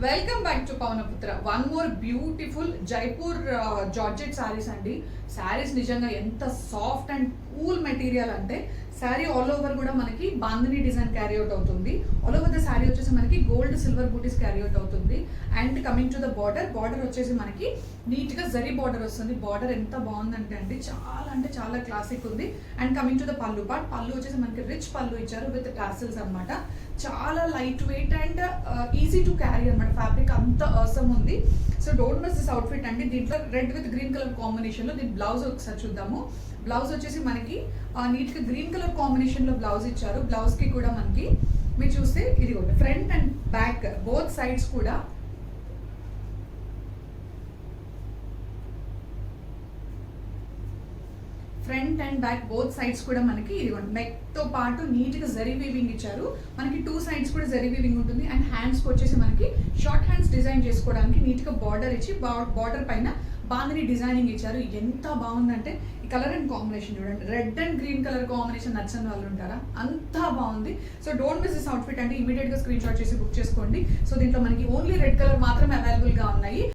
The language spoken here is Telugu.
Welcome back to Pawanputra. One more beautiful Jaipur georgette saris అండి. శారీస్ నిజంగా ఎంత సాఫ్ట్ అండ్ కూల్ మెటీరియల్ అంటే శారీ ఆల్ ఓవర్ కూడా మనకి బాందిని డిజైన్ క్యారీ అవుట్ అవుతుంది. ఆల్ ఓవర్ ద శారీ వచ్చేసి మనకి గోల్డ్ సిల్వర్ బూటీస్ క్యారీ అవుట్ అవుతుంది. And coming to the border వచ్చేసి మనకి నీట్ గా జరీ బార్డర్ వస్తుంది. బార్డర్ ఎంత బాగుందంటే అండి అంటే చాలా క్లాసిక్ ఉంది. అండ్ కమింగ్ టు ద పళ్ళు పళ్ళు వచ్చేసి మనకి రిచ్ పళ్ళు ఇచ్చారు విత్ టాసిల్స్ అన్నమాట. చాలా light weight and easy to carry అనమాట. ఫ్యాబ్రిక్ అంత అవసరం ఉంది. So don't miss this outfit అండి. దీంట్లో red with green colour combination లో దీని బ్లౌజ్ ఒకసారి చూద్దాము. బ్లౌజ్ వచ్చేసి మనకి నీట్ గా గ్రీన్ కలర్ కాంబినేషన్ లో బ్లౌజ్ ఇచ్చారు. బ్లౌజ్ కి కూడా మనకి మీరు చూస్తే ఇది కూడా front and back both sides కూడా front and back both sides కూడా మనకి ఇదిగోండి నెక్ తో పాటు నీట్ గా జరీ వీవింగ్ ఇచ్చారు. మనకి టూ సైడ్స్ కూడా జరీ వీవింగ్ ఉంటుంది. అండ్ హ్యాండ్స్ వచ్చేసి మనకి షార్ట్ హ్యాండ్స్ డిజైన్ చేసుకోవడానికి నీట్ గా బార్డర్ ఇచ్చి బార్డర్ పైన బాందిని డిజైనింగ్ ఇచ్చారు. ఎంత బాగుందంటే ఈ కలర్ అండ్ కాంబినేషన్ చూడండి. Red and green colour combination నచ్చని వాళ్ళు ఉంటారా, అంత బాగుంది. So don't miss this outfit అంటే ఇమీడియట్ గా స్క్రీన్ షాట్ చేసి బుక్ చేసుకోండి. సో దీంట్లో మనకి ఓన్లీ రెడ్ కలర్ మాత్రమే అవైలబుల్ గా ఉన్నాయి.